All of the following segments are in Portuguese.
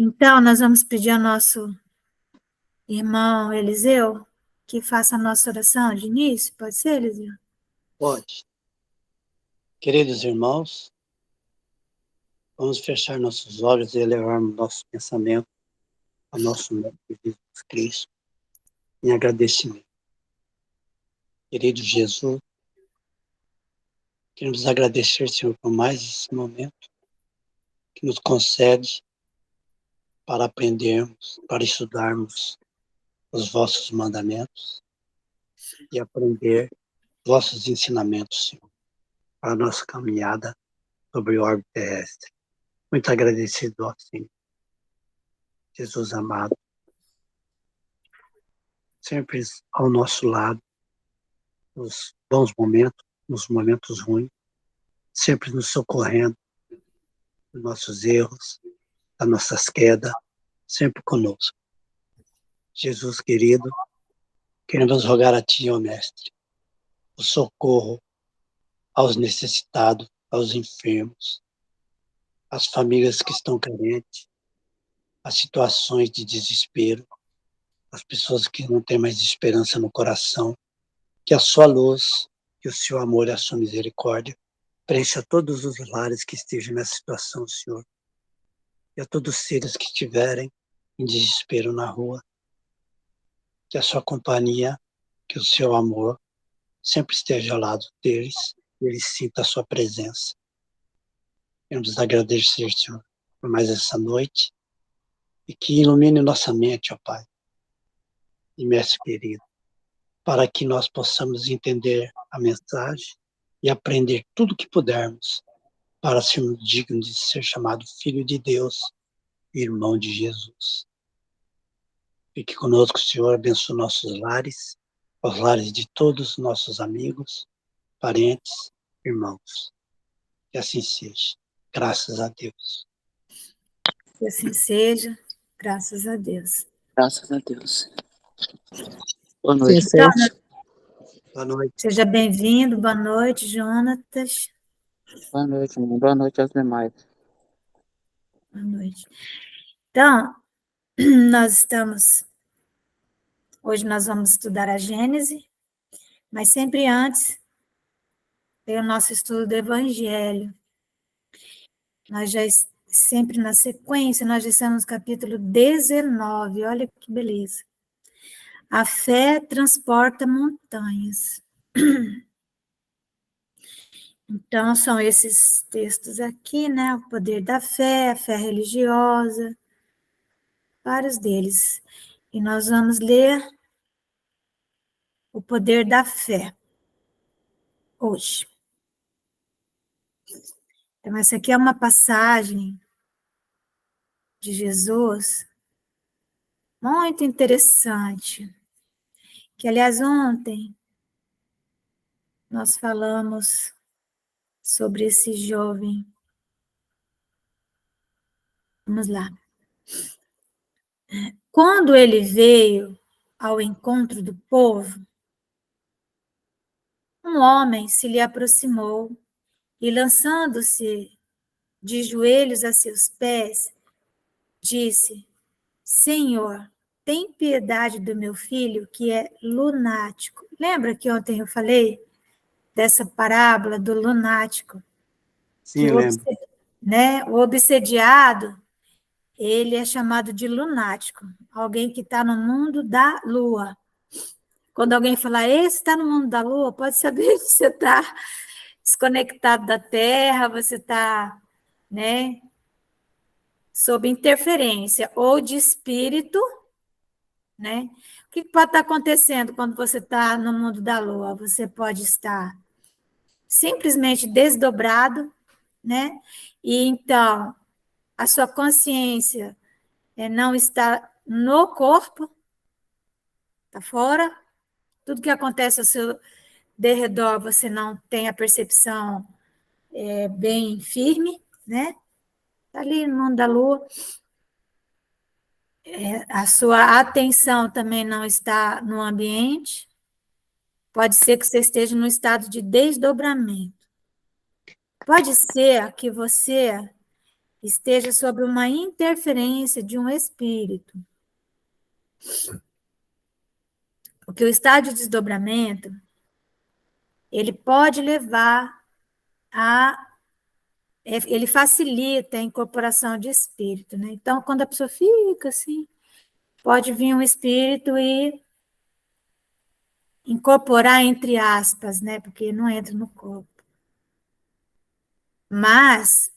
Então, nós vamos pedir ao nosso irmão Eliseu que faça a nossa oração de início. Pode ser, Eliseu? Pode. Queridos irmãos, vamos fechar nossos olhos e elevarmos nosso pensamento ao nosso Mestre Jesus Cristo em agradecimento. Querido Jesus, queremos agradecer, Senhor, por mais esse momento que nos concede para aprendermos, para estudarmos os vossos mandamentos e aprender vossos ensinamentos, Senhor, para a nossa caminhada sobre o orbe terrestre. Muito agradecido, ó Senhor, Jesus amado, sempre ao nosso lado, nos bons momentos, nos momentos ruins, sempre nos socorrendo dos nossos erros, das nossas quedas, sempre conosco. Jesus querido, queremos rogar a Ti, ó Mestre, o socorro aos necessitados, aos enfermos, às famílias que estão carentes, às situações de desespero, às pessoas que não têm mais esperança no coração, que a Sua luz, que o Seu amor e a Sua misericórdia preencha todos os lares que estejam nessa situação, Senhor. E a todos os seres que estiverem em desespero na rua, que a Sua companhia, que o Seu amor sempre esteja ao lado deles, e eles sintam a Sua presença. Queremos agradecer, Senhor, por mais essa noite, e que ilumine nossa mente, ó Pai, e Mestre querido, para que nós possamos entender a mensagem e aprender tudo o que pudermos para sermos dignos de ser chamado Filho de Deus e Irmão de Jesus. Fique conosco, Senhor, abençoe nossos lares, os lares de todos os nossos amigos, parentes, irmãos. Que assim seja. Graças a Deus. Que assim seja, graças a Deus. Graças a Deus. Boa noite. Então, Boa noite. seja bem-vindo, boa noite, Jonatas. Boa noite, irmão. Boa noite aos demais. Boa noite. Então, hoje nós vamos estudar a Gênese, mas sempre antes tem o nosso estudo do Evangelho. Nós já, sempre na sequência, nós já estamos no capítulo 19, olha que beleza. A fé transporta montanhas. Então, são esses textos aqui, né? O poder da fé, a fé religiosa, vários deles. E nós vamos ler o poder da fé hoje. Então, essa aqui é uma passagem de Jesus muito interessante, que, aliás, ontem nós falamos sobre esse jovem. Vamos lá. Quando ele veio ao encontro do povo, um homem se lhe aproximou e, lançando-se de joelhos a seus pés, disse: Senhor, tem piedade do meu filho, que é lunático. Lembra que ontem eu falei dessa parábola do lunático? Sim, Que lembro. o obsediado, ele é chamado de lunático, alguém que está no mundo da lua. Quando alguém falar, esse está no mundo da lua, pode saber que você está desconectado da Terra, você está, né, sob interferência ou de espírito, né? O que pode estar acontecendo quando você está no mundo da lua? Você pode estar simplesmente desdobrado, né? E então a sua consciência não está no corpo, está fora. Tudo que acontece ao seu derredor, você não tem a percepção bem firme, né? Está ali no mundo da lua. A sua atenção também não está no ambiente. Pode ser que você esteja no estado de desdobramento. Pode ser que você esteja sob uma interferência de um espírito. Porque o estado de desdobramento, ele pode levar ele facilita a incorporação de espírito, né? Então, quando a pessoa fica assim, pode vir um espírito e incorporar, entre aspas, né? Porque não entra no corpo. Mas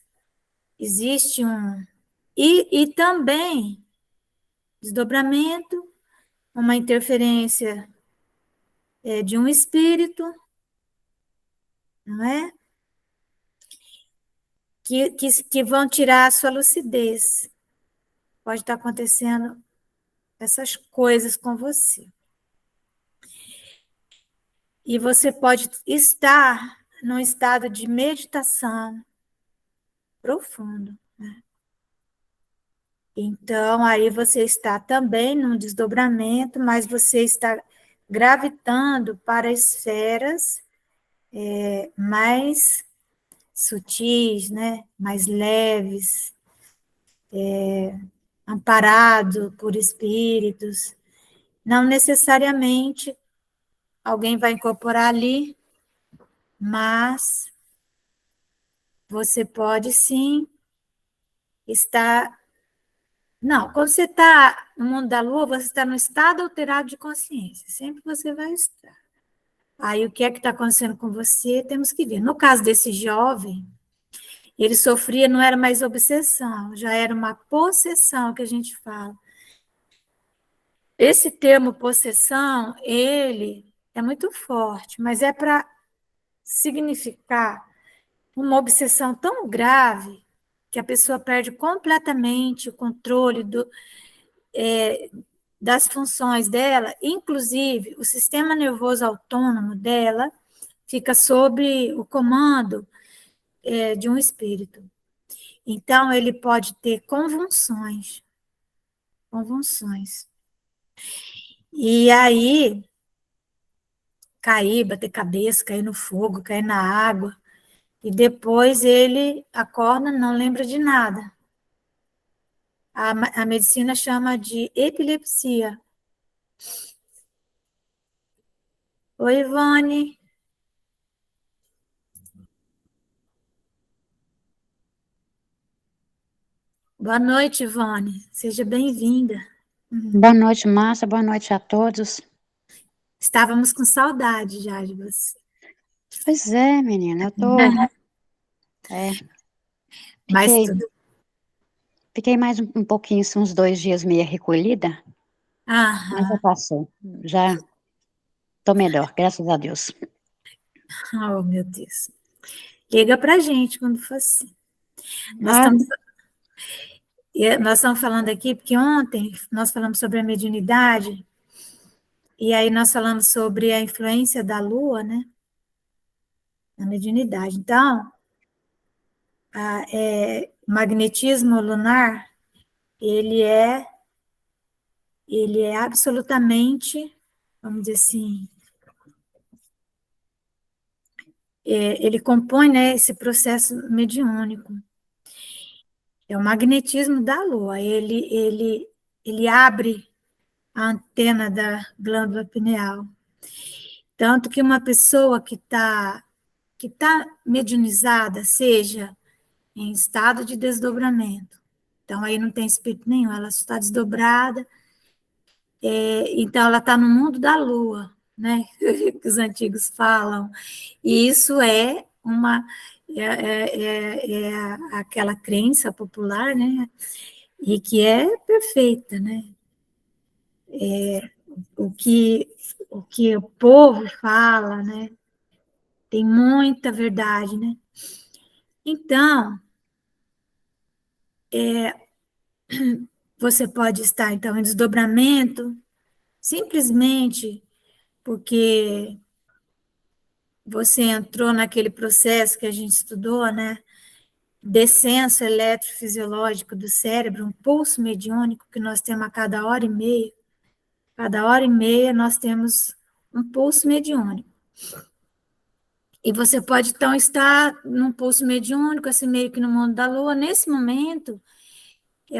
existe um... E também desdobramento, uma interferência de um espírito, não é? Que vão tirar a sua lucidez. Pode estar acontecendo essas coisas com você. E você pode estar num estado de meditação profundo, né? Então, aí você está também num desdobramento, mas você está gravitando para esferas mais sutis, né? Mais leves, amparado por espíritos. Não necessariamente alguém vai incorporar ali, mas você pode sim estar... Não, quando você está no mundo da lua, você está no estado alterado de consciência. Sempre você vai estar. Aí, o que é que está acontecendo com você? Temos que ver. No caso desse jovem, ele sofria, não era mais obsessão, já era uma possessão que a gente fala. Esse termo possessão, ele é muito forte, mas é para significar uma obsessão tão grave que a pessoa perde completamente o controle das funções dela, inclusive o sistema nervoso autônomo dela fica sob o comando de um espírito. Então, ele pode ter convulsões. E aí, cair, bater cabeça, cair no fogo, cair na água, e depois ele acorda, não lembra de nada. A medicina chama de epilepsia. Oi, Ivone. Boa noite, Ivone. Seja bem-vinda. Boa noite, Márcia. Boa noite a todos. Estávamos com saudade já de você. Pois é, menina, eu tô... Mas tudo... Fiquei mais um pouquinho, uns 2 dias meio recolhida, mas já Aham. passou. Já tô melhor, graças a Deus. Oh, meu Deus. Liga pra gente quando for assim. Nós Ah, estamos falando aqui porque ontem nós falamos sobre a mediunidade e aí nós falamos sobre a influência da Lua, né, na mediunidade. Então, o magnetismo lunar, ele é absolutamente, vamos dizer assim, ele compõe, né, esse processo mediúnico. É o magnetismo da Lua. Ele abre a antena da glândula pineal. Tanto que uma pessoa que tá mediunizada, seja em estado de desdobramento, então aí não tem espírito nenhum, ela está desdobrada, então ela está no mundo da lua, né? Que os antigos falam. E isso é aquela crença popular, né? E que é perfeita, né? O que o povo fala, né? Tem muita verdade, né? Então, você pode estar, então, em desdobramento, simplesmente porque você entrou naquele processo que a gente estudou, né? Descenso eletrofisiológico do cérebro, um pulso mediúnico que nós temos a cada hora e meia. Cada hora e meia nós temos um pulso mediúnico. E você pode, então, estar num pulso mediúnico, assim, meio que no mundo da lua. Nesse momento,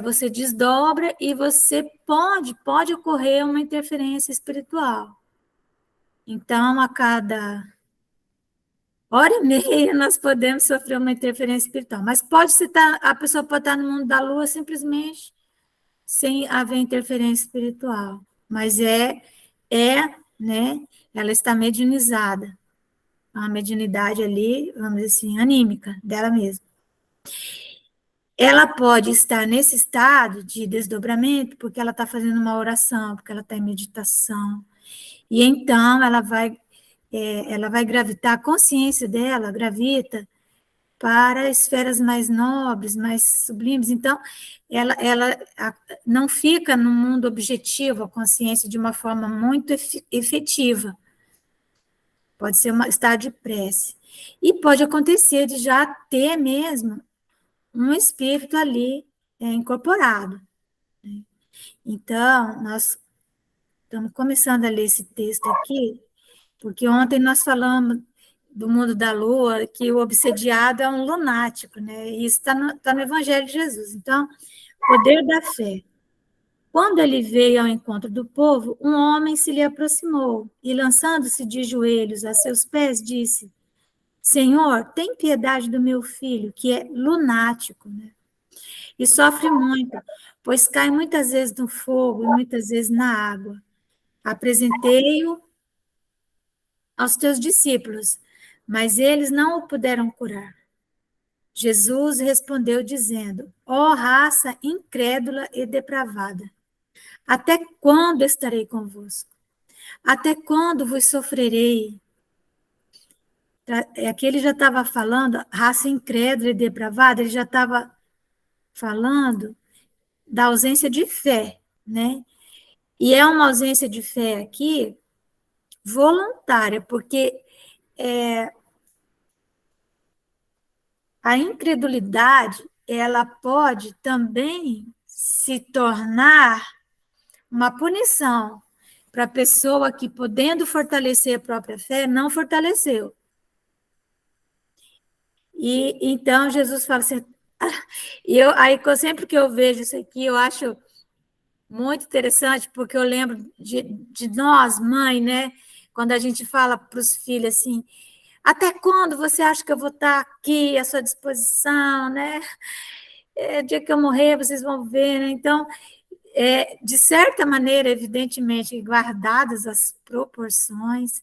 você desdobra e você pode ocorrer uma interferência espiritual. Então, a cada hora e meia, nós podemos sofrer uma interferência espiritual. Mas a pessoa pode estar no mundo da lua simplesmente sem haver interferência espiritual. Mas né? Ela está mediunizada. Uma mediunidade ali, vamos dizer assim, anímica dela mesma. Ela pode estar nesse estado de desdobramento porque ela está fazendo uma oração, porque ela está em meditação. E então ela vai gravitar, a consciência dela gravita para esferas mais nobres, mais sublimes. Então, ela não fica no mundo objetivo, a consciência, de uma forma muito efetiva. Pode ser um estado de prece. E pode acontecer de já ter mesmo um espírito ali incorporado. Então, nós estamos começando a ler esse texto aqui, porque ontem nós falamos do mundo da lua, que o obsediado é um lunático, né? E isso está no Evangelho de Jesus. Então, poder da fé. Quando ele veio ao encontro do povo, um homem se lhe aproximou e, lançando-se de joelhos a seus pés, disse: Senhor, tem piedade do meu filho, que é lunático, né? E sofre muito, pois cai muitas vezes no fogo e muitas vezes na água. Apresentei-o aos teus discípulos, mas eles não o puderam curar. Jesus respondeu dizendo: Ó raça incrédula e depravada, até quando estarei convosco? Até quando vos sofrerei? Aqui ele já estava falando, raça incrédula e depravada, ele já estava falando da ausência de fé, né? E é uma ausência de fé aqui voluntária, porque a incredulidade, ela pode também se tornar uma punição para a pessoa que, podendo fortalecer a própria fé, não fortaleceu. E então Jesus fala assim, aí sempre que eu vejo isso aqui, eu acho muito interessante, porque eu lembro de nós, mãe, né? Quando a gente fala para os filhos assim, até quando você acha que eu vou estar aqui à sua disposição, né? Dia que eu morrer, vocês vão ver, né? Então, de certa maneira, evidentemente, guardadas as proporções,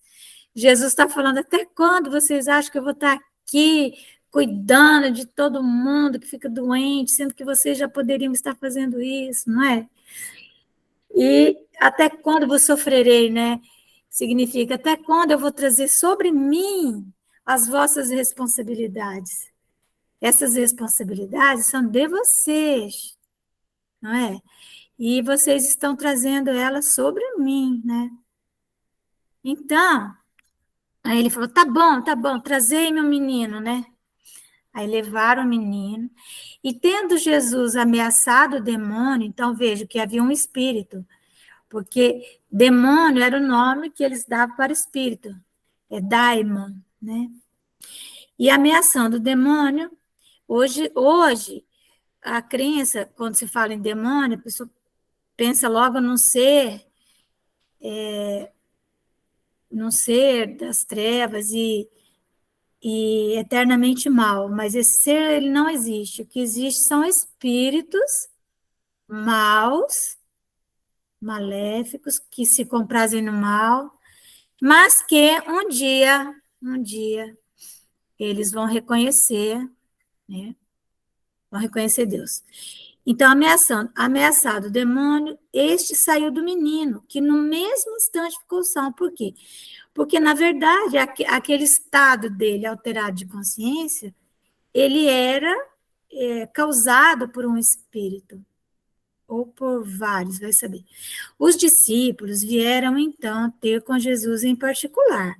Jesus está falando, até quando vocês acham que eu vou estar aqui cuidando de todo mundo que fica doente, sendo que vocês já poderiam estar fazendo isso, não é? E até quando vos sofrerei, né? Significa, até quando eu vou trazer sobre mim as vossas responsabilidades? Essas responsabilidades são de vocês, não é? E vocês estão trazendo elas sobre mim, né? Então, aí ele falou, tá bom, trazei meu menino, né? Aí levaram o menino, e tendo Jesus ameaçado o demônio, então veja que havia um espírito, porque demônio era o nome que eles davam para o espírito, é daimon, né? E ameaçando o demônio, hoje a crença, quando se fala em demônio, a pessoa pensa logo num ser das trevas e eternamente mal, mas esse ser ele não existe. O que existe são espíritos maus, maléficos, que se comprazem no mal, mas que um dia, eles vão reconhecer, né? Vão reconhecer Deus. Então, ameaçado o demônio, este saiu do menino, que no mesmo instante ficou são. Por quê? Porque, na verdade, aquele estado dele alterado de consciência, ele era causado por um espírito, ou por vários, vai saber. Os discípulos vieram, então, ter com Jesus em particular.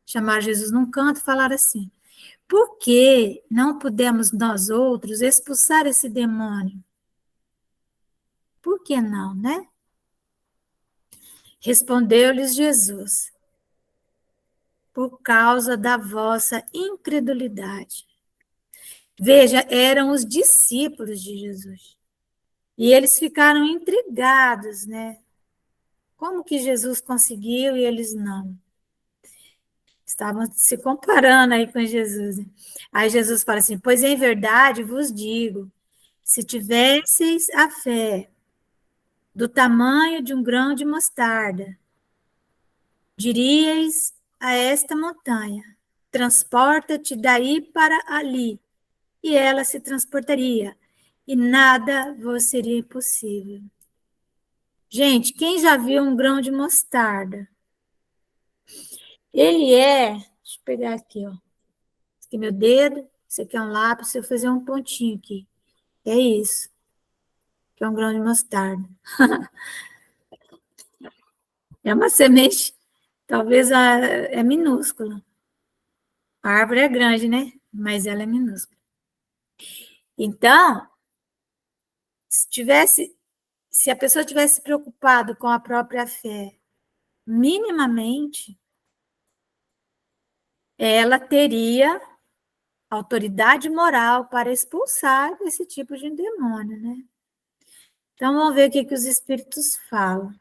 Chamar Jesus num canto e falar assim, por que não pudemos nós outros expulsar esse demônio? Por que não, né? Respondeu-lhes Jesus, por causa da vossa incredulidade. Veja, eram os discípulos de Jesus. E eles ficaram intrigados, né? Como que Jesus conseguiu e eles não? Estavam se comparando aí com Jesus. Né? Aí Jesus fala assim, pois em verdade vos digo, se tivesseis a fé do tamanho de um grão de mostarda, diríeis a esta montanha, transporta-te daí para ali, e ela se transportaria, e nada vos seria impossível. Gente, quem já viu um grão de mostarda? Ele deixa eu pegar aqui, ó. Esse aqui é meu dedo, esse aqui é um lápis, eu vou fazer um pontinho aqui. É isso, que é um grão de mostarda. É uma semente, talvez é minúscula. A árvore é grande, né? Mas ela é minúscula. Então, se a pessoa tivesse preocupado com a própria fé, minimamente, ela teria autoridade moral para expulsar esse tipo de demônio, né? Então, vamos ver o que os espíritos falam.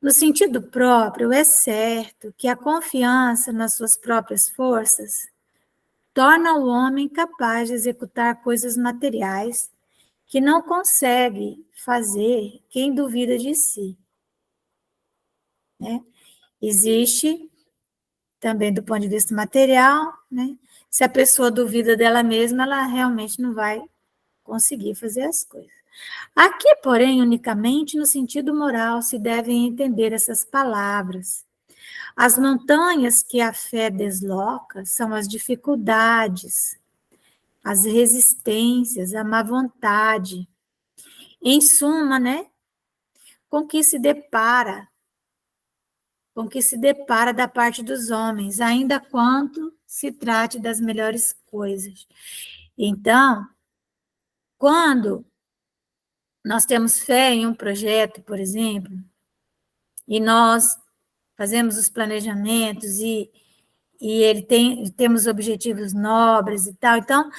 No sentido próprio, é certo que a confiança nas suas próprias forças torna o homem capaz de executar coisas materiais que não consegue fazer quem duvida de si. Né? Existe, também do ponto de vista material, né? Se a pessoa duvida dela mesma, ela realmente não vai conseguir fazer as coisas. Aqui, porém, unicamente no sentido moral se devem entender essas palavras. As montanhas que a fé desloca são as dificuldades, as resistências, a má vontade. Em suma, né? Com que se depara da parte dos homens, ainda quanto se trate das melhores coisas. Então, quando nós temos fé em um projeto, por exemplo, e nós fazemos os planejamentos e temos objetivos nobres e tal, então,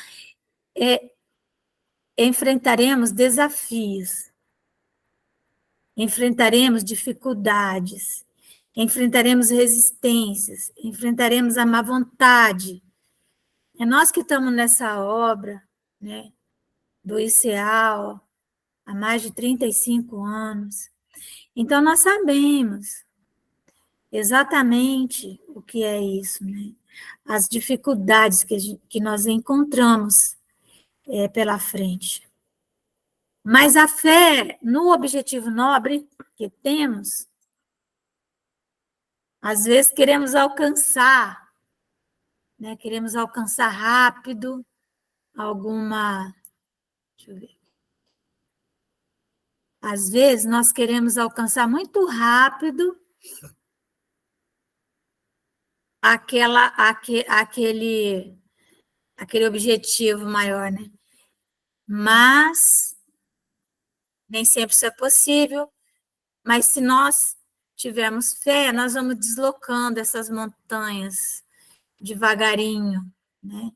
enfrentaremos desafios, enfrentaremos dificuldades, enfrentaremos resistências, enfrentaremos a má vontade. É nós que estamos nessa obra, né, do ICEAL há mais de 35 anos. Então, nós sabemos exatamente o que é isso, né? As dificuldades que nós encontramos pela frente. Mas a fé no objetivo nobre que temos, às vezes queremos alcançar, né? Queremos alcançar rápido alguma... Deixa eu ver. Às vezes nós queremos alcançar muito rápido aquele objetivo maior, né? Mas nem sempre isso é possível. Mas se nós tivermos fé, nós vamos deslocando essas montanhas devagarinho, né?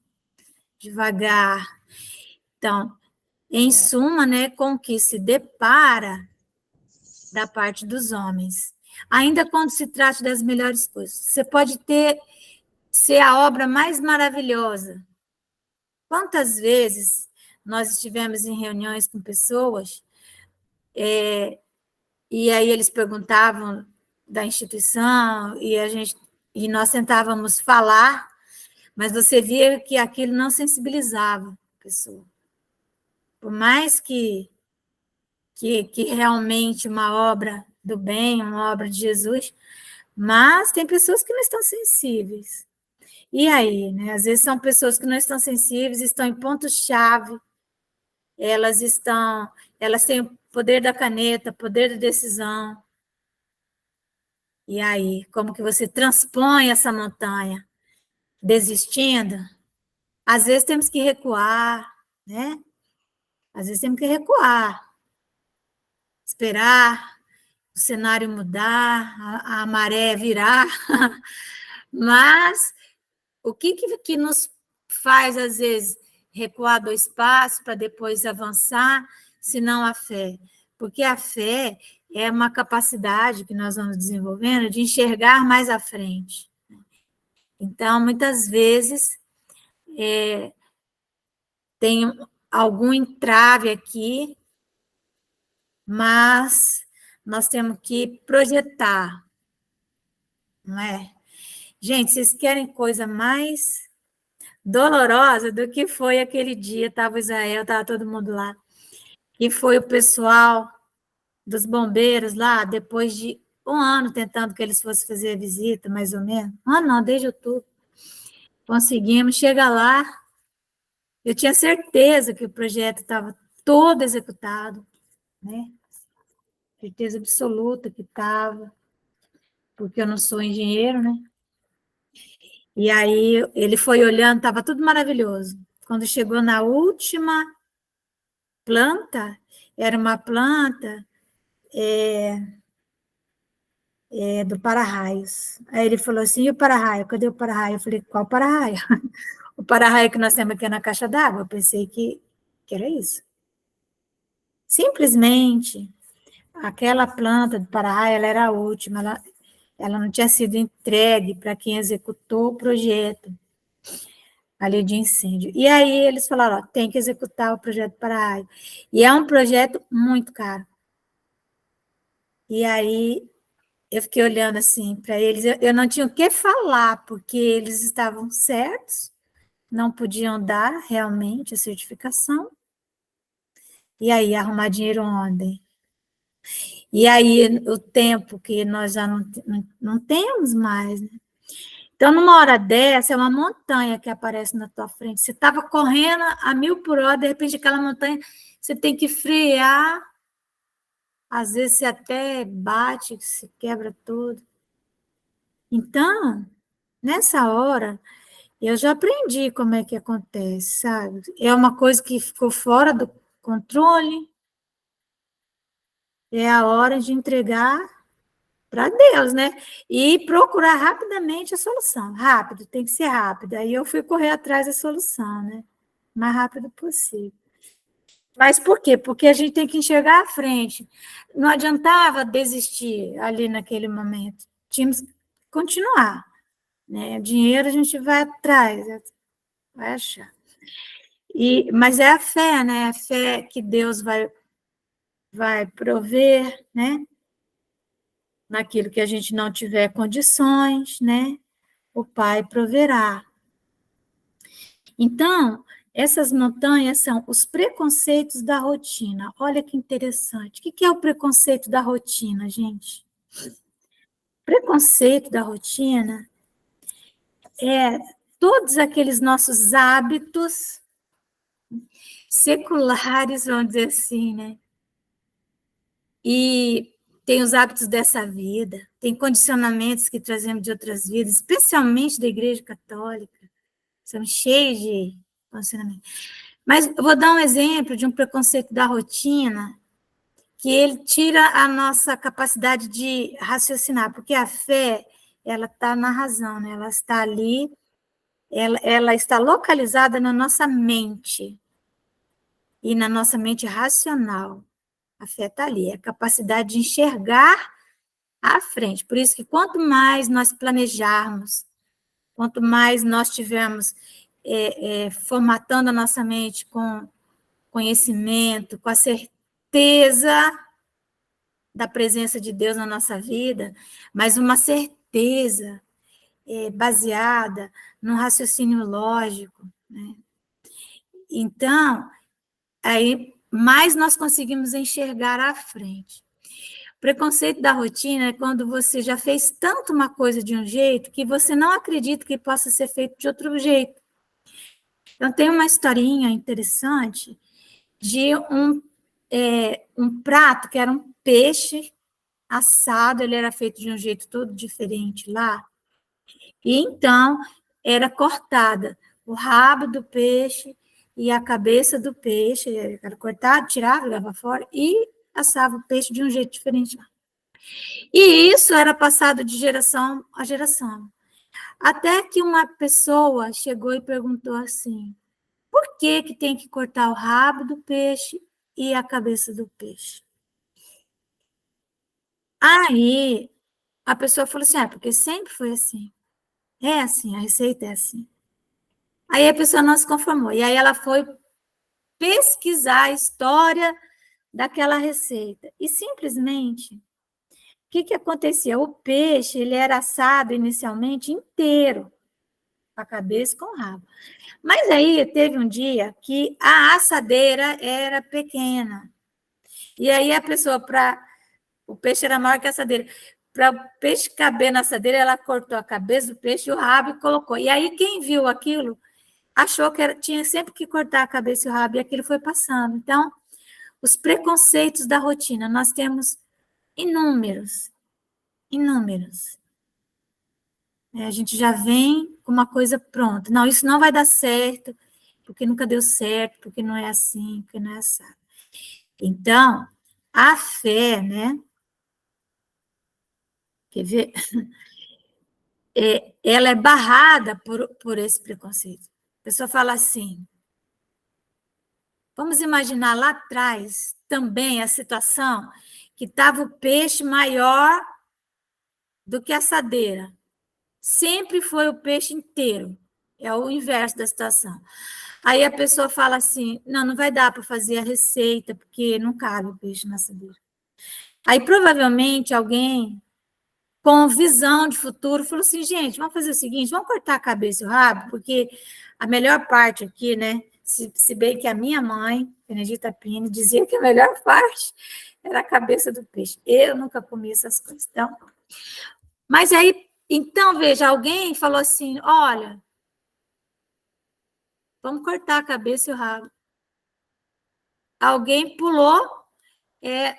Devagar. Então, em suma, né, com o que se depara da parte dos homens. Ainda quando se trata das melhores coisas. Você pode ser a obra mais maravilhosa. Quantas vezes nós estivemos em reuniões com pessoas e aí eles perguntavam da instituição e nós tentávamos falar, mas você via que aquilo não sensibilizava a pessoa. Por mais que realmente uma obra do bem, uma obra de Jesus, mas tem pessoas que não estão sensíveis. E aí, né? Às vezes são pessoas que não estão sensíveis, estão em ponto-chave, elas têm o poder da caneta, poder da decisão. E aí, como que você transpõe essa montanha? Desistindo? Às vezes temos que recuar, né? Às vezes temos que recuar, esperar o cenário mudar, a maré virar, Mas o que nos faz, às vezes, recuar 2 passos para depois avançar, se não a fé? Porque a fé é uma capacidade que nós vamos desenvolvendo de enxergar mais à frente. Então, muitas vezes, tem algum entrave aqui, mas nós temos que projetar, não é? Gente, vocês querem coisa mais dolorosa do que foi aquele dia, estava Israel, estava todo mundo lá, e foi o pessoal dos bombeiros lá, depois de 1 ano tentando que eles fossem fazer a visita, mais ou menos. Não, desde outubro. Conseguimos, chega lá, eu tinha certeza que o projeto estava todo executado, né? Certeza absoluta que estava, porque eu não sou engenheiro, né? E aí ele foi olhando, estava tudo maravilhoso. Quando chegou na última planta, era uma planta do para-raios. Aí ele falou assim, e o para-raio? Cadê o para-raio? Eu falei, qual para-raio? O para-raio que nós temos aqui na caixa d'água. Eu pensei que era isso. Simplesmente, aquela planta do para-raio, ela era a última, ela não tinha sido entregue para quem executou o projeto ali de incêndio. E aí eles falaram, ó, tem que executar o projeto para-raio. E é um projeto muito caro. E aí eu fiquei olhando assim para eles, eu não tinha o que falar, porque eles estavam certos, não podiam dar realmente a certificação. E aí, arrumar dinheiro onde? E aí, o tempo que nós já não temos mais, né? Então, numa hora dessa, é uma montanha que aparece na tua frente. Você estava correndo a 1000 por hora, de repente, aquela montanha, você tem que frear. Às vezes, você até bate, se quebra tudo. Então, nessa hora, eu já aprendi como é que acontece, sabe? É uma coisa que ficou fora do controle, é a hora de entregar para Deus, né? E procurar rapidamente a solução. Rápido, tem que ser rápido. Aí eu fui correr atrás da solução, né? O mais rápido possível. Mas por quê? Porque a gente tem que enxergar à frente. Não adiantava desistir ali naquele momento. Tínhamos que continuar. Né? Dinheiro a gente vai atrás, vai achar. Mas é a fé, né? A fé que Deus vai prover, né? Naquilo que a gente não tiver condições, né? O Pai proverá. Então, essas montanhas são os preconceitos da rotina. Olha que interessante. O que é o preconceito da rotina, gente? Preconceito da rotina é todos aqueles nossos hábitos seculares, vamos dizer assim, né? E tem os hábitos dessa vida, tem condicionamentos que trazemos de outras vidas, especialmente da Igreja Católica. São cheios de condicionamentos. Mas eu vou dar um exemplo de um preconceito da rotina, que ele tira a nossa capacidade de raciocinar, porque a fé, ela está na razão, né? Ela está ali, ela está localizada na nossa mente, e na nossa mente racional. A fé está ali, é a capacidade de enxergar à frente. Por isso que quanto mais nós planejarmos, quanto mais nós tivermos formatando a nossa mente com conhecimento, com a certeza da presença de Deus na nossa vida, mas uma certeza baseada num raciocínio lógico, né? Então, aí mais nós conseguimos enxergar à frente. O preconceito da rotina é quando você já fez tanto uma coisa de um jeito que você não acredita que possa ser feito de outro jeito. Então, tem uma historinha interessante de um prato que era um peixe assado, ele era feito de um jeito todo diferente lá, e então era cortada o rabo do peixe e a cabeça do peixe, era cortado, tirava, levava fora, e assava o peixe de um jeito diferente lá. E isso era passado de geração a geração. Até que uma pessoa chegou e perguntou assim, por que que tem que cortar o rabo do peixe e a cabeça do peixe? Aí, a pessoa falou assim, porque sempre foi assim. É assim, a receita é assim. Aí a pessoa não se conformou. E aí ela foi pesquisar a história daquela receita. E simplesmente, o que acontecia? O peixe, ele era assado inicialmente inteiro, a cabeça com o rabo. Mas aí teve um dia que a assadeira era pequena. E aí a pessoa, o peixe era maior que a assadeira. Para o peixe caber na assadeira, ela cortou a cabeça do peixe, o rabo e colocou. E aí quem viu aquilo achou que tinha sempre que cortar a cabeça e o rabo, e aquilo foi passando. Então, os preconceitos da rotina, nós temos inúmeros. A gente já vem com uma coisa pronta. Não, isso não vai dar certo, porque nunca deu certo, porque não é assim, porque não é assim. Então, a fé, né? Quer ver? Ela é barrada por esse preconceito. A pessoa fala assim, vamos imaginar lá atrás também a situação que estava o peixe maior do que a assadeira. Sempre foi o peixe inteiro. É o inverso da situação. Aí a pessoa fala assim, não vai dar para fazer a receita, porque não cabe o peixe na assadeira. Aí provavelmente alguém com visão de futuro falou assim, gente, vamos fazer o seguinte, vamos cortar a cabeça e o rabo, porque a melhor parte aqui, né, se bem que a minha mãe, Benedita Pini, dizia que a melhor parte era a cabeça do peixe. Eu nunca comi essas coisas. Então, mas aí, então, veja, alguém falou assim, olha, vamos cortar a cabeça e o rabo. Alguém pulou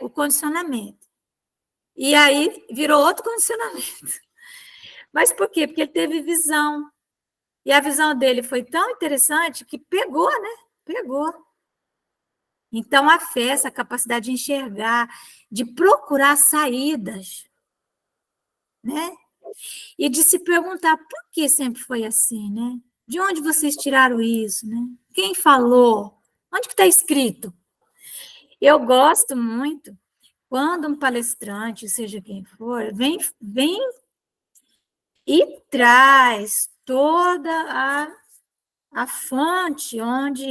o condicionamento. E aí virou outro condicionamento. Mas por quê? Porque ele teve visão. E a visão dele foi tão interessante que pegou, né? Pegou. Então, a fé, essa capacidade de enxergar, de procurar saídas, né? E de se perguntar por que sempre foi assim, né? De onde vocês tiraram isso, né? Quem falou? Onde que está escrito? Eu gosto muito quando um palestrante, seja quem for, vem e traz toda a fonte de onde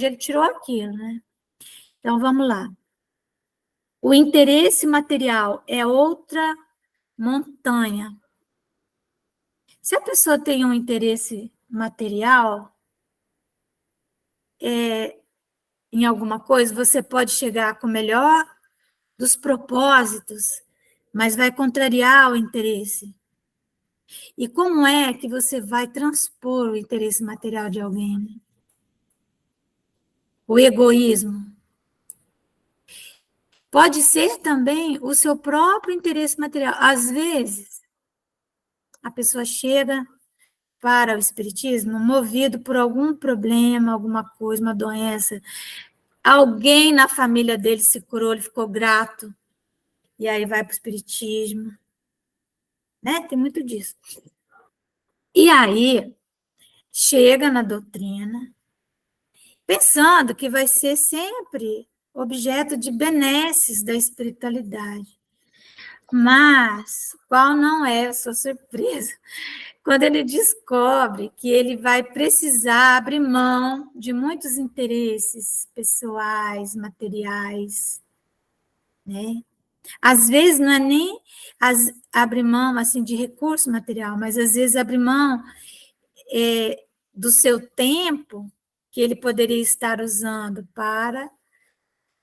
ele tirou aquilo, né? Então, vamos lá. O interesse material é outra montanha. Se a pessoa tem um interesse material em alguma coisa, você pode chegar com o melhor dos propósitos, mas vai contrariar o interesse. E como é que você vai transpor o interesse material de alguém? Né? O egoísmo. Pode ser também o seu próprio interesse material. Às vezes, a pessoa chega para o espiritismo movido por algum problema, alguma coisa, uma doença. Alguém na família dele se curou, ele ficou grato. E aí vai para o espiritismo. Né? Tem muito disso. E aí, chega na doutrina, pensando que vai ser sempre objeto de benesses da espiritualidade. Mas, qual não é a sua surpresa? Quando ele descobre que ele vai precisar abrir mão de muitos interesses pessoais, materiais, né? Às vezes não é nem abrir mão assim, de recurso material, mas às vezes abrir mão do seu tempo que ele poderia estar usando para,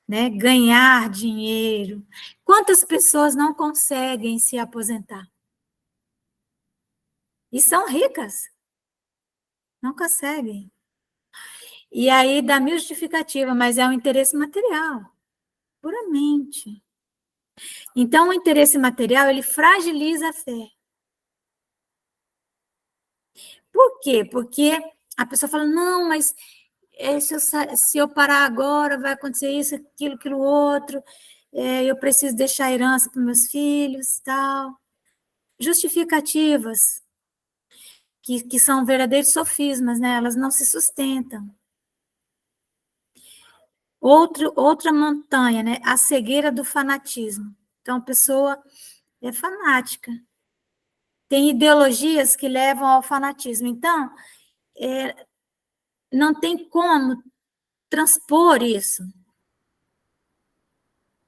né, ganhar dinheiro. Quantas pessoas não conseguem se aposentar? E são ricas. Não conseguem. E aí dá mil justificativa, mas é um interesse material, puramente. Então, o interesse material, ele fragiliza a fé. Por quê? Porque a pessoa fala, não, mas se eu parar agora, vai acontecer isso, aquilo outro, eu preciso deixar herança para meus filhos, tal. justificativas, que são verdadeiros sofismas, né? Elas não se sustentam. Outra montanha, né? A cegueira do fanatismo. Então, a pessoa é fanática. Tem ideologias que levam ao fanatismo. Então, não tem como transpor isso.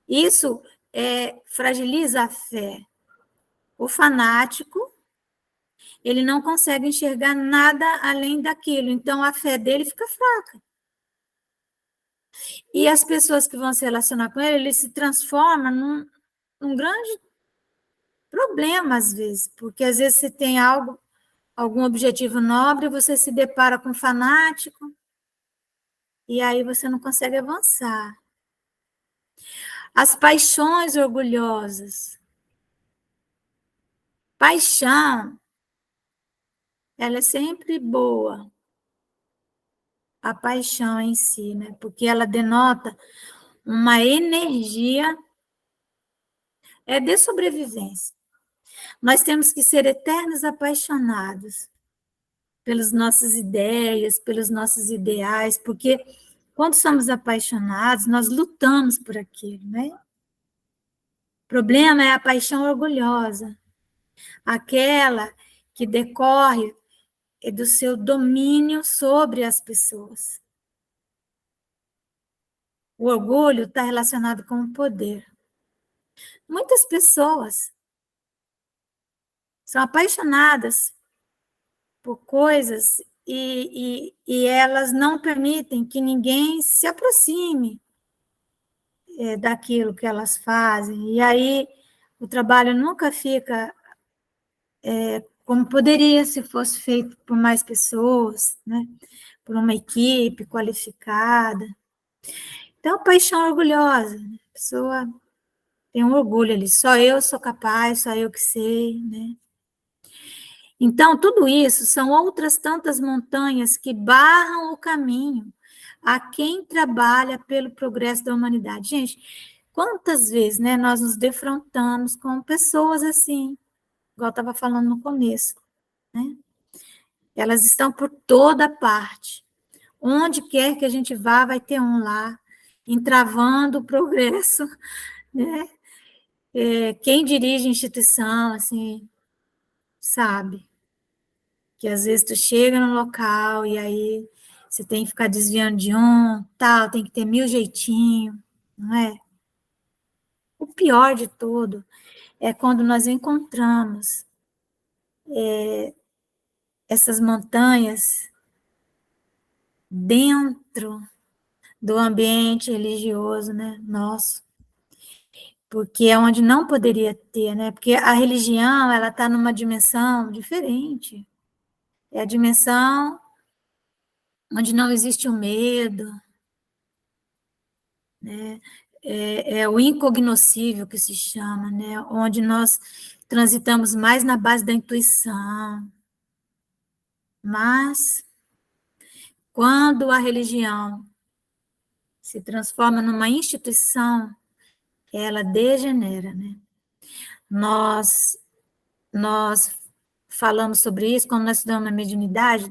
Isso fragiliza a fé. O fanático, ele não consegue enxergar nada além daquilo. Então, a fé dele fica fraca. E as pessoas que vão se relacionar com ele se transformam num grande problema, às vezes. Porque, às vezes, você tem algum objetivo nobre, você se depara com um fanático, e aí você não consegue avançar. As paixões orgulhosas. Paixão, ela é sempre boa. A paixão em si, né? Porque ela denota uma energia de sobrevivência. Nós temos que ser eternos apaixonados pelas nossas ideias, pelos nossos ideais, porque quando somos apaixonados, nós lutamos por aquilo, né? O problema é a paixão orgulhosa, aquela que decorre do seu domínio sobre as pessoas. O orgulho está relacionado com o poder. Muitas pessoas são apaixonadas por coisas e elas não permitem que ninguém se aproxime daquilo que elas fazem. E aí o trabalho nunca fica como poderia se fosse feito por mais pessoas, né? Por uma equipe qualificada. Então, paixão orgulhosa, né? A pessoa tem um orgulho ali, só eu sou capaz, só eu que sei, né? Então, tudo isso são outras tantas montanhas que barram o caminho a quem trabalha pelo progresso da humanidade. Gente, quantas vezes, né, nós nos defrontamos com pessoas assim, igual eu estava falando no começo, né? Elas estão por toda parte. Onde quer que a gente vá, vai ter um lá, entravando o progresso, né? Quem dirige a instituição, assim, sabe que às vezes tu chega no local e aí você tem que ficar desviando de tal, tem que ter 1000 jeitinhos, não é? O pior de tudo é quando nós encontramos essas montanhas dentro do ambiente religioso, né, nosso, porque é onde não poderia ter, né, porque a religião, ela está numa dimensão diferente, é a dimensão onde não existe o medo, né, é o incognoscível que se chama, né, onde nós transitamos mais na base da intuição, mas quando a religião se transforma numa instituição, ela degenera, né? Nós falamos sobre isso quando nós estudamos a mediunidade,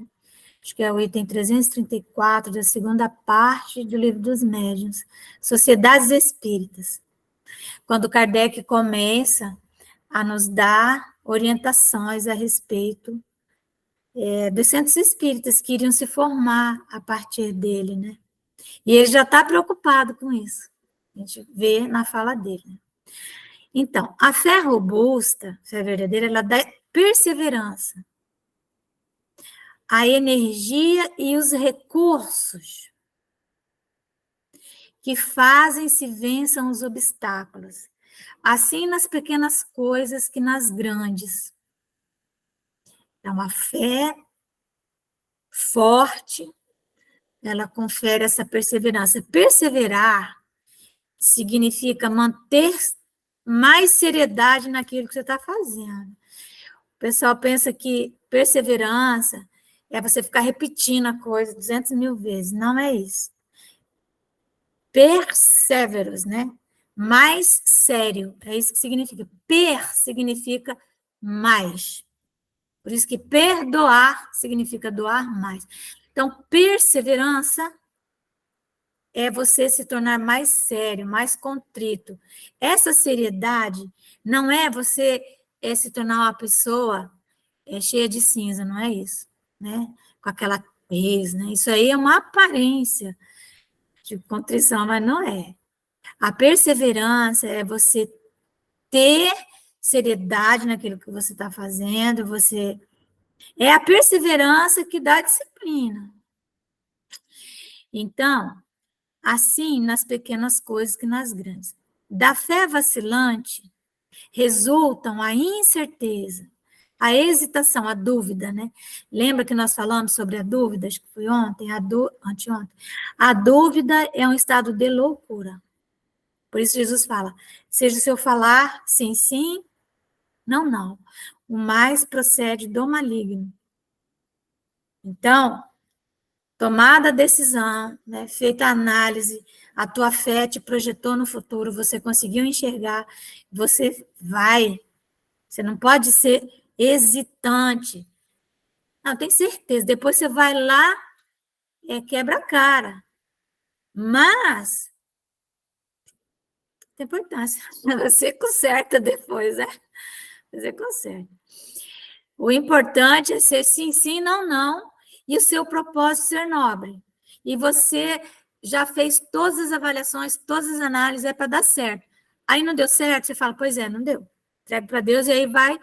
acho que é o item 334 da segunda parte do Livro dos Médiuns, Sociedades Espíritas. Quando Kardec começa a nos dar orientações a respeito dos centros espíritas que iriam se formar a partir dele, né? E ele já está preocupado com isso. A gente vê na fala dele. Né? Então, a fé robusta, fé verdadeira, ela dá perseverança, a energia e os recursos que fazem se vençam os obstáculos, assim nas pequenas coisas que nas grandes. Então, a fé forte, ela confere essa perseverança. Perseverar significa manter mais seriedade naquilo que você está fazendo. O pessoal pensa que perseverança é você ficar repetindo a coisa 200 mil vezes. Não é isso. Perseveros, né? Mais sério. É isso que significa. Per significa mais. Por isso que perdoar significa doar mais. Então, perseverança é você se tornar mais sério, mais contrito. Essa seriedade não é você se tornar uma pessoa cheia de cinza, não é isso, né? Com aquela tez, né? Isso aí é uma aparência de contrição, mas não é. A perseverança é você ter seriedade naquilo que você está fazendo, é a perseverança que dá disciplina. Então, assim nas pequenas coisas que nas grandes. Da fé vacilante resultam a incerteza, a hesitação, a dúvida, né? Lembra que nós falamos sobre a dúvida? Acho que foi ontem, anteontem. A dúvida é um estado de loucura. Por isso Jesus fala, seja o seu falar sim, sim, não, não. O mais procede do maligno. Então, tomada a decisão, né, feita a análise, a tua fé te projetou no futuro, você conseguiu enxergar, você vai. Você não pode ser hesitante. Não, tem certeza. Depois você vai lá, quebra a cara. Mas tem importância. Você conserta depois, né? Você conserta. O importante é ser sim, sim, não, não. E o seu propósito ser nobre. E você já fez todas as avaliações, todas as análises, é para dar certo. Aí não deu certo, você fala, pois é, não deu. Entrega para Deus e aí vai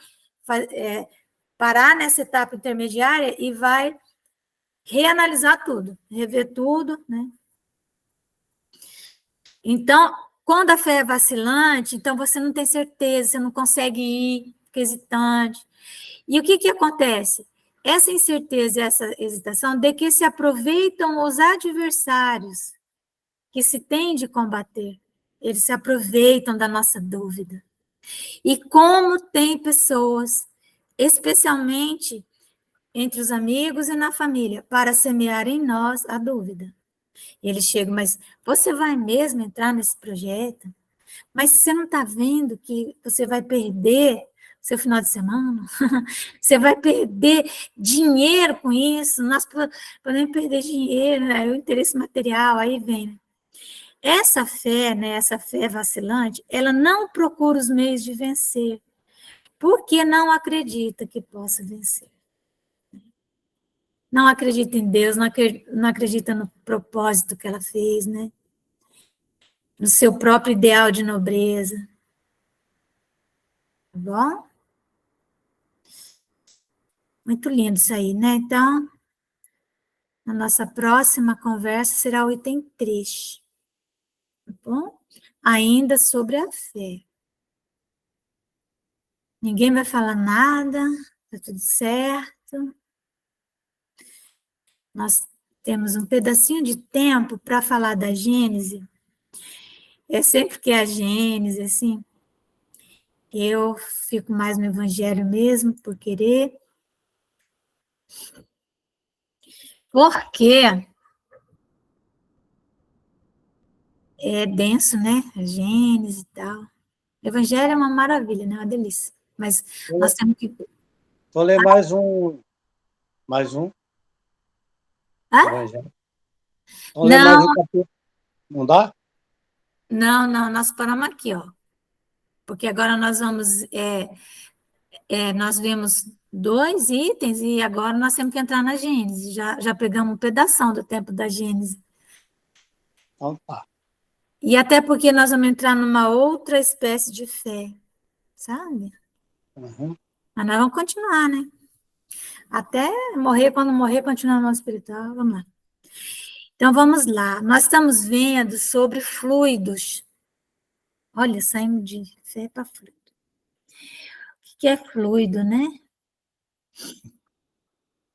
parar nessa etapa intermediária e vai reanalisar tudo, rever tudo, né? Então, quando a fé é vacilante, então você não tem certeza, você não consegue ir, fica hesitante. E o que acontece? Essa incerteza e essa hesitação de que se aproveitam os adversários que se tem de combater. Eles se aproveitam da nossa dúvida. E como tem pessoas, especialmente entre os amigos e na família, para semear em nós a dúvida. E eles chegam, mas você vai mesmo entrar nesse projeto? Mas você não está vendo que você vai perder seu final de semana? Você vai perder dinheiro com isso? Nós podemos perder dinheiro, né? O interesse material, aí vem. Né? Essa fé, né, essa fé vacilante, ela não procura os meios de vencer, porque não acredita que possa vencer. Não acredita em Deus, não acredita no propósito que ela fez, né? No seu próprio ideal de nobreza. Tá bom? Muito lindo isso aí, né? Então, a nossa próxima conversa será o item 3. Tá bom? Ainda sobre a fé. Ninguém vai falar nada, tá tudo certo. Nós temos um pedacinho de tempo para falar da Gênese. É sempre que é a Gênese, assim, eu fico mais no Evangelho mesmo, por querer. Porque é denso, né? A Gênese e tal. O Evangelho é uma maravilha, né? Uma delícia. Mas nós temos que... Vou ler mais um. Evangelho. Vou ler mais um capítulo. Não dá? Não, nós paramos aqui, ó. Porque agora nós vamos... nós vimos 2 itens e agora nós temos que entrar na Gênese. Já pegamos um pedação do tempo da Gênese. Então tá. E até porque nós vamos entrar numa outra espécie de fé, sabe? Uhum. Mas nós vamos continuar, né? Até morrer, quando morrer, continuar no mundo espiritual. Vamos lá. Então, vamos lá. Nós estamos vendo sobre fluidos. Olha, saímos de fé para fluido. O que é fluido, né?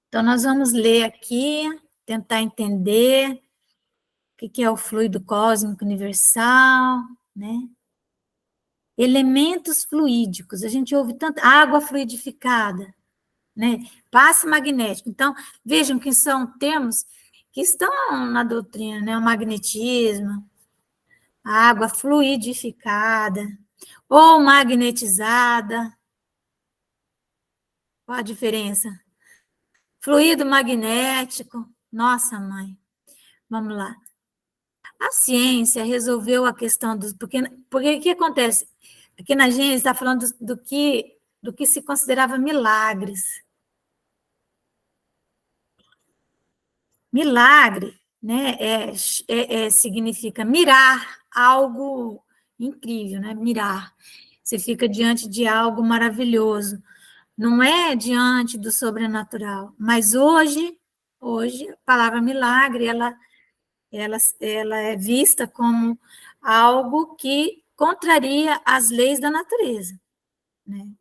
Então, nós vamos ler aqui, tentar entender o que é o fluido cósmico universal, né? Elementos fluídicos. A gente ouve tanto água fluidificada, né? Passe magnético. Então, vejam que são termos que estão na doutrina, né? O magnetismo, a água fluidificada ou magnetizada. Qual a diferença? Fluido magnético. Nossa, mãe. Vamos lá. A ciência resolveu a questão dos... Porque o que acontece? Aqui na Gênesis está falando do que se considerava milagres. Milagre, né, significa mirar algo incrível, né? Mirar. Você fica diante de algo maravilhoso. Não é diante do sobrenatural. Mas hoje a palavra milagre, ela é vista como algo que contraria as leis da natureza, né?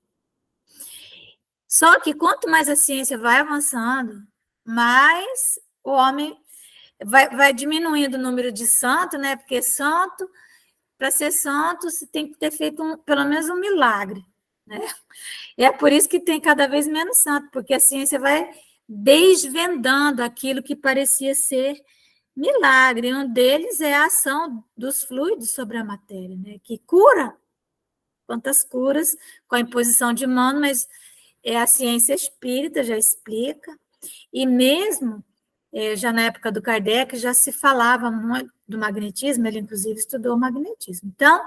Só que quanto mais a ciência vai avançando, mais o homem vai diminuindo o número de santos, né? Porque santo, para ser santo, você tem que ter feito pelo menos um milagre, né? E é por isso que tem cada vez menos santo, porque a ciência vai desvendando aquilo que parecia ser milagre. Um deles é a ação dos fluidos sobre a matéria, né? Que cura. Quantas curas com a imposição de mão, mas a ciência espírita já explica. E mesmo já na época do Kardec, já se falava muito do magnetismo, ele inclusive estudou o magnetismo. Então,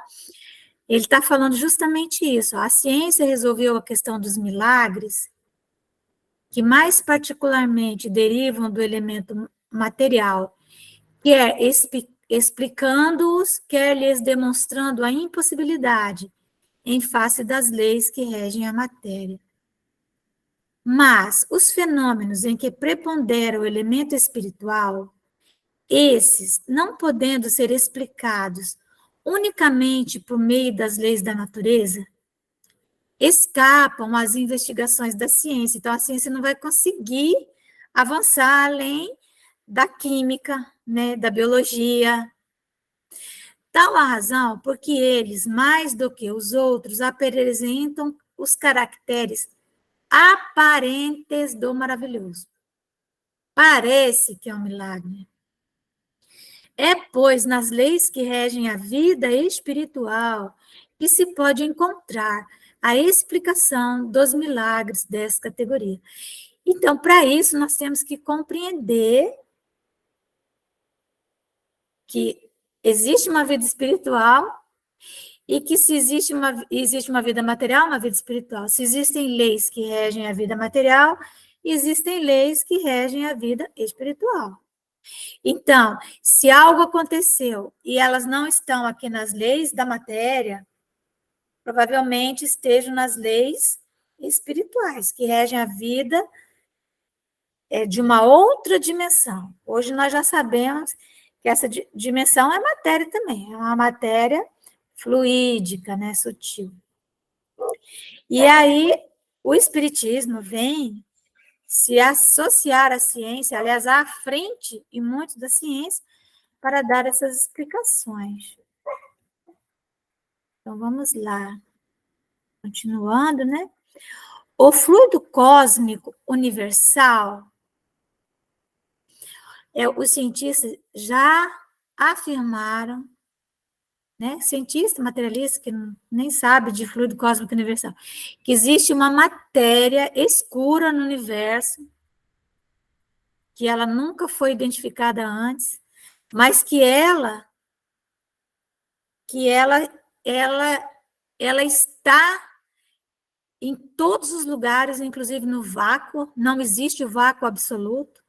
ele está falando justamente isso. A ciência resolveu a questão dos milagres, que mais particularmente derivam do elemento material, quer explicando-os, quer lhes demonstrando a impossibilidade em face das leis que regem a matéria. Mas os fenômenos em que prepondera o elemento espiritual, esses, não podendo ser explicados unicamente por meio das leis da natureza, escapam às investigações da ciência. Então, a ciência não vai conseguir avançar além da química, né, da biologia. Tal a razão porque eles, mais do que os outros, apresentam os caracteres aparentes do maravilhoso. Parece que é um milagre. É, pois, nas leis que regem a vida espiritual que se pode encontrar a explicação dos milagres dessa categoria. Então, para isso, nós temos que compreender que existe uma vida espiritual e que se existe uma vida material, uma vida espiritual. Se existem leis que regem a vida material, existem leis que regem a vida espiritual. Então, se algo aconteceu e elas não estão aqui nas leis da matéria, provavelmente estejam nas leis espirituais, que regem a vida de uma outra dimensão. Hoje nós já sabemos que essa dimensão é matéria também, é uma matéria fluídica, né, sutil. E aí, o espiritismo vem se associar à ciência, aliás, à frente, e muito da ciência, para dar essas explicações. Então, vamos lá. Continuando, né? O fluido cósmico universal, os cientistas já afirmaram, né? Cientista materialista que nem sabe de fluido cósmico universal, que existe uma matéria escura no universo, que ela nunca foi identificada antes, mas que ela está em todos os lugares, inclusive no vácuo. Não existe o vácuo absoluto.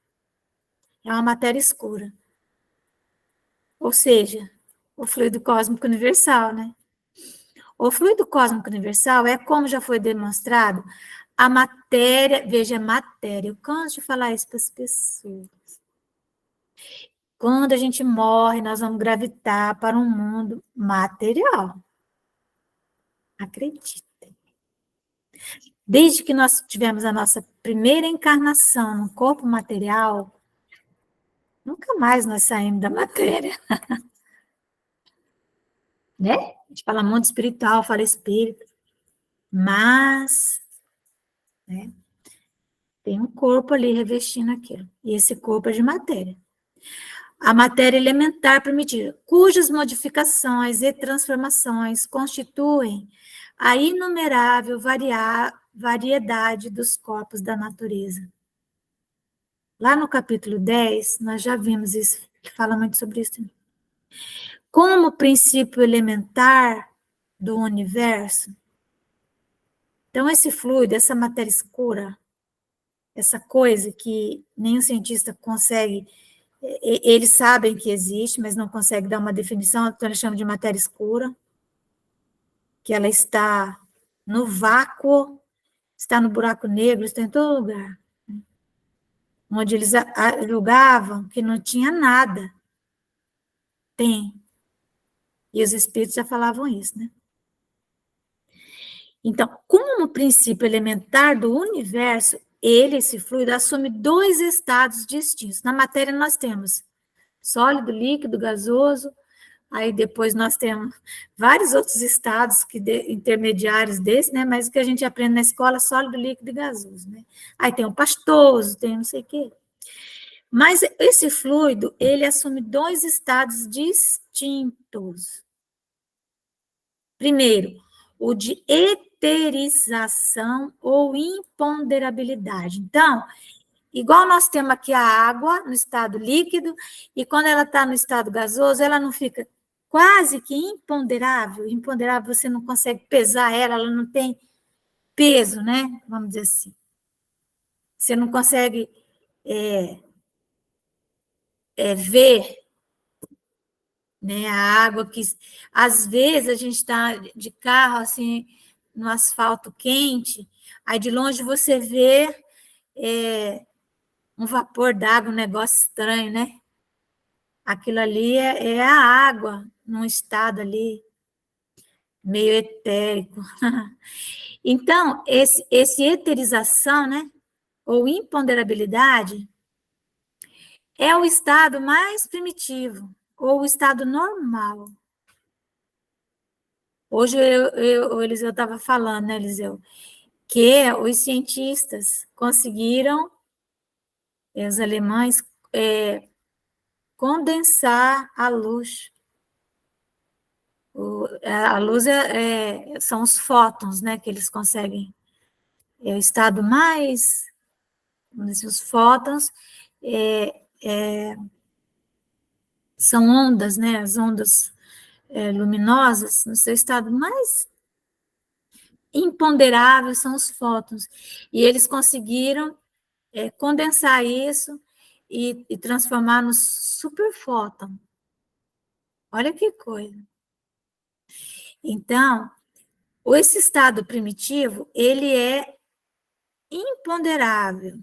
É uma matéria escura. Ou seja, o fluido cósmico universal, né? O fluido cósmico universal é, como já foi demonstrado, a matéria, veja, matéria. Eu canso de falar isso para as pessoas. Quando a gente morre, nós vamos gravitar para um mundo material. Acreditem. Desde que nós tivemos a nossa primeira encarnação no corpo material, nunca mais nós saímos da matéria. Né? A gente fala mundo espiritual, fala espírito, mas, né, tem um corpo ali revestindo aquilo, e esse corpo é de matéria. A matéria elementar primitiva, cujas modificações e transformações constituem a inumerável variedade dos corpos da natureza. Lá no capítulo 10, nós já vimos isso, que fala muito sobre isso. Como princípio elementar do universo, então esse fluido, essa matéria escura, essa coisa que nenhum cientista consegue, eles sabem que existe, mas não consegue dar uma definição, então eles chamam de matéria escura, que ela está no vácuo, está no buraco negro, está em todo lugar. Onde eles julgavam que não tinha nada. Tem. E os espíritos já falavam isso, né? Então, como princípio elementar do universo, esse fluido, assume 2 estados distintos. Na matéria nós temos sólido, líquido, gasoso, aí depois nós temos vários outros estados intermediários desse, né? Mas o que a gente aprende na escola, sólido, líquido e gasoso, né? Aí tem o pastoso, tem não sei o quê. Mas esse fluido, ele assume 2 estados distintos. Primeiro, o de eterização ou imponderabilidade. Então, igual nós temos aqui a água no estado líquido, e quando ela está no estado gasoso, ela não fica quase que imponderável. Imponderável, você não consegue pesar ela, ela não tem peso, né? Vamos dizer assim. Você não consegue ver, né, a água que... Às vezes, a gente está de carro, assim, no asfalto quente, aí de longe você vê um vapor d'água, um negócio estranho, né? Aquilo ali é a água, num estado ali meio etérico. Então, esse eterização, né, ou imponderabilidade, é o estado mais primitivo, ou o estado normal. Hoje o Eliseu estava falando, né, Eliseu, que os cientistas conseguiram, os alemães, condensar a luz. A luz são os fótons, né, que eles conseguem. É o estado mais... Vamos dizer, os fótons são ondas, né, as ondas luminosas, no seu estado mais imponderável são os fótons. E eles conseguiram condensar isso e transformar no superfóton. Olha que coisa. Então, esse estado primitivo, ele é imponderável.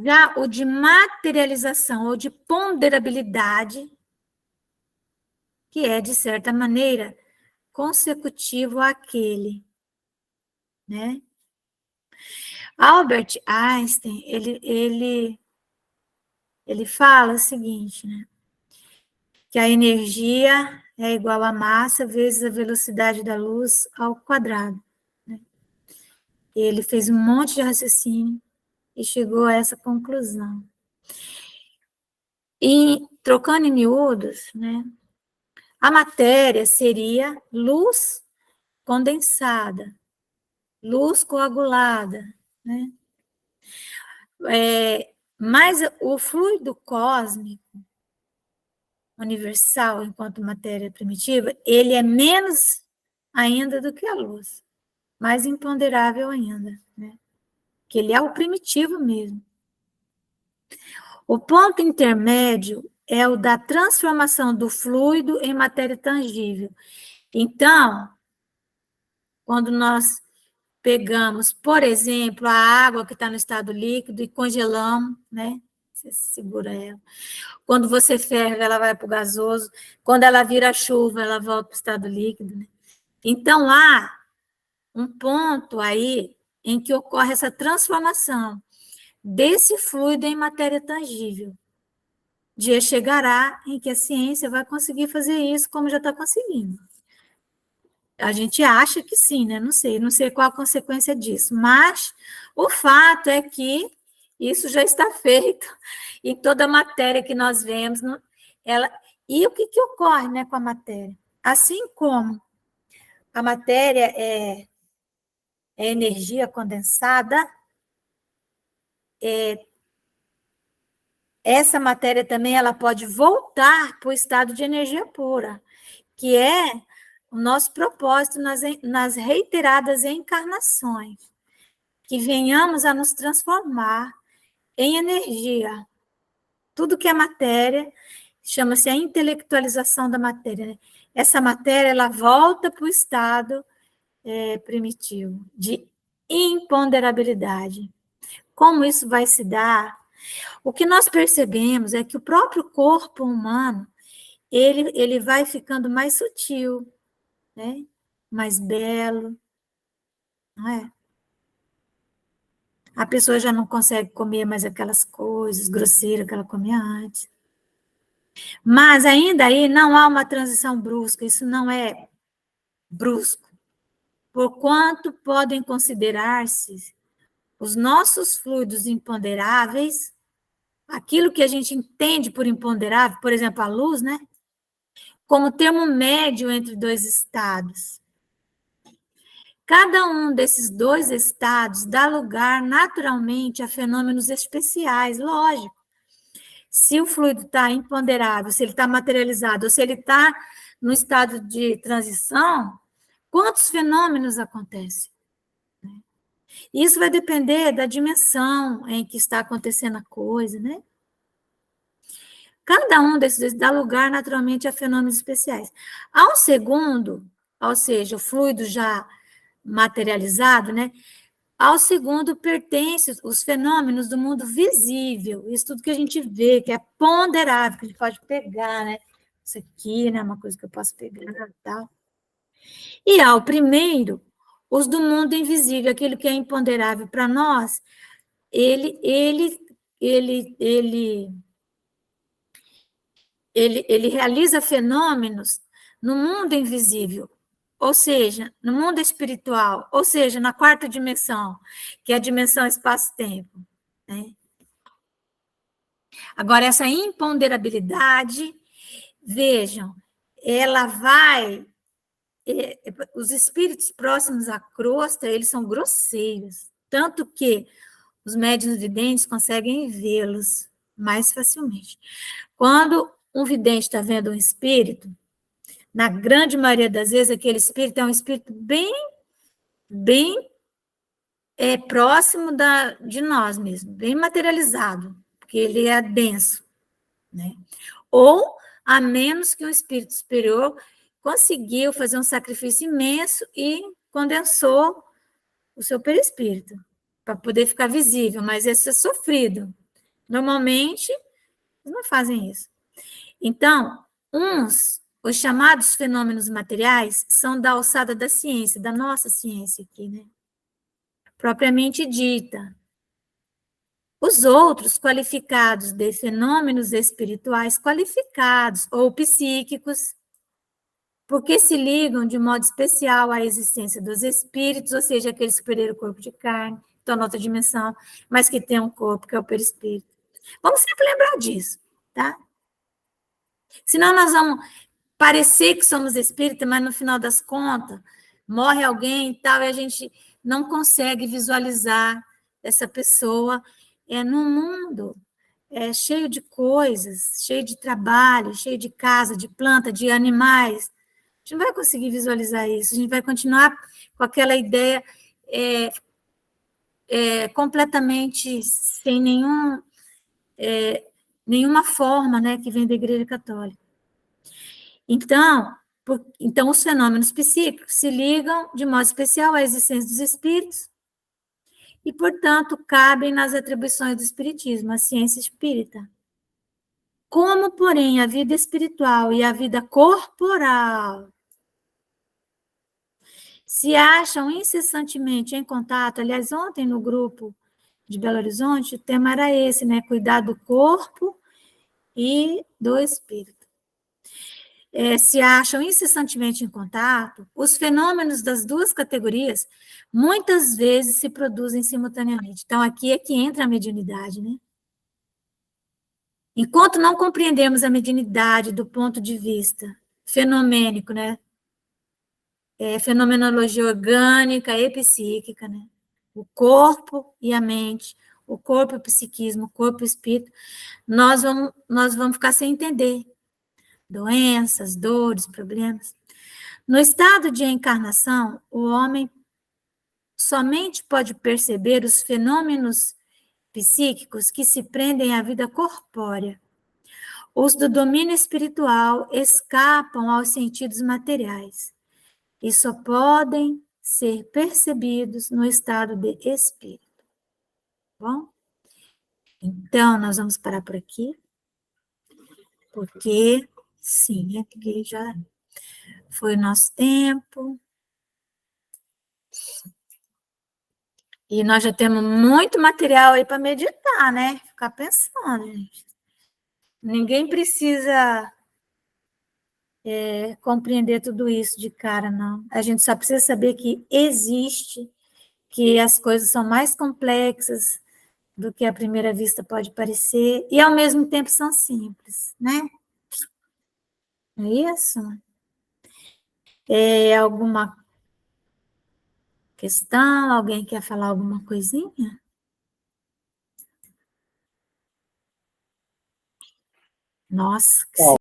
Já o de materialização ou de ponderabilidade, que é, de certa maneira, consecutivo àquele, né? Albert Einstein, ele fala o seguinte, né? Que a energia é igual à massa vezes a velocidade da luz ao quadrado. Né? Ele fez um monte de raciocínio e chegou a essa conclusão. E, trocando em miúdos, né, a matéria seria luz condensada, luz coagulada, né? Mas o fluido cósmico universal, enquanto matéria primitiva, ele é menos ainda do que a luz, mais imponderável ainda, né? Que ele é o primitivo mesmo. O ponto intermédio é o da transformação do fluido em matéria tangível. Então, quando nós pegamos, por exemplo, a água que está no estado líquido e congelamos, né? Você segura ela. Quando você ferve, ela vai para o gasoso. Quando ela vira chuva, ela volta para o estado líquido. Né? Então, há um ponto aí em que ocorre essa transformação desse fluido em matéria tangível. Dia chegará em que a ciência vai conseguir fazer isso, como já está conseguindo. A gente acha que sim, né? Não sei qual a consequência disso, mas o fato é que isso já está feito em toda a matéria que nós vemos. E o que ocorre, né, com a matéria? Assim como a matéria é energia condensada, essa matéria também ela pode voltar para o estado de energia pura, que é o nosso propósito nas reiteradas encarnações, que venhamos a nos transformar em energia. Tudo que é matéria chama-se a intelectualização da matéria, né? Essa matéria ela volta para o estado primitivo, de imponderabilidade. Como isso vai se dar? O que nós percebemos é que o próprio corpo humano, ele vai ficando mais sutil, né? Mais belo, não é? A pessoa já não consegue comer mais aquelas coisas grosseiras que ela comia antes. Mas ainda aí não há uma transição brusca, isso não é brusco. Porquanto podem considerar-se os nossos fluidos imponderáveis, aquilo que a gente entende por imponderável, por exemplo, a luz, né? Como termo médio entre dois estados. Cada um desses dois estados dá lugar naturalmente a fenômenos especiais, lógico. Se o fluido está imponderável, se ele está materializado, ou se ele está no estado de transição, quantos fenômenos acontecem? Isso vai depender da dimensão em que está acontecendo a coisa, né? Cada um desses dá lugar naturalmente a fenômenos especiais. Ao segundo, ou seja, o fluido já materializado, né? Ao segundo pertence os fenômenos do mundo visível, isso tudo que a gente vê, que é ponderável, que a gente pode pegar, né? Isso aqui, né? Uma coisa que eu posso pegar e tal. E ao primeiro, os do mundo invisível, aquilo que é imponderável para nós, ele realiza fenômenos no mundo invisível, ou seja, no mundo espiritual, ou seja, na quarta dimensão, que é a dimensão espaço-tempo, né? Agora, essa imponderabilidade, vejam, ela vai... Os espíritos próximos à crosta, eles são grosseiros, tanto que os médiuns videntes conseguem vê-los mais facilmente. Quando um vidente está vendo um espírito, na grande maioria das vezes, aquele espírito é um espírito bem próximo de nós mesmo, bem materializado, porque ele é denso, né? Ou, a menos que um espírito superior conseguiu fazer um sacrifício imenso e condensou o seu perispírito, para poder ficar visível, mas esse é sofrido. Normalmente, eles não fazem isso. Então, os chamados fenômenos materiais, são da alçada da ciência, da nossa ciência aqui, né? Propriamente dita. Os outros, qualificados de fenômenos espirituais qualificados ou psíquicos, porque se ligam de modo especial à existência dos espíritos, ou seja, aqueles que perderam o corpo de carne, estão em outra dimensão, mas que têm um corpo que é o perispírito. Vamos sempre lembrar disso, tá? Senão nós vamos parecer que somos espíritas, mas no final das contas, morre alguém e tal, e a gente não consegue visualizar essa pessoa num mundo cheio de coisas, cheio de trabalho, cheio de casa, de planta, de animais. A gente não vai conseguir visualizar isso, a gente vai continuar com aquela ideia completamente sem nenhuma forma, né, que vem da Igreja Católica. Então, os fenômenos psíquicos se ligam de modo especial à existência dos espíritos e, portanto, cabem nas atribuições do espiritismo, a ciência espírita. Como, porém, a vida espiritual e a vida corporal se acham incessantemente em contato, aliás, ontem no grupo de Belo Horizonte, o tema era esse, né? Cuidar do corpo e do espírito. Se acham incessantemente em contato, os fenômenos das duas categorias muitas vezes se produzem simultaneamente. Então, aqui é que entra a mediunidade, né? Enquanto não compreendemos a mediunidade do ponto de vista fenomênico, né? fenomenologia orgânica e psíquica, né? O corpo e a mente, o corpo e o psiquismo, o corpo e o espírito, nós vamos ficar sem entender. Doenças, dores, problemas. No estado de encarnação, o homem somente pode perceber os fenômenos psíquicos que se prendem à vida corpórea. Os do domínio espiritual escapam aos sentidos materiais e só podem ser percebidos no estado de espírito. Bom? Então, nós vamos parar por aqui, porque, sim, porque já foi o nosso tempo. E nós já temos muito material aí para meditar, né? Ficar pensando, gente. Ninguém precisa compreender tudo isso de cara, não. A gente só precisa saber que existe, que as coisas são mais complexas do que à primeira vista pode parecer, e ao mesmo tempo são simples, né? Não é isso? Alguma questão? Alguém quer falar alguma coisinha? Nossa, que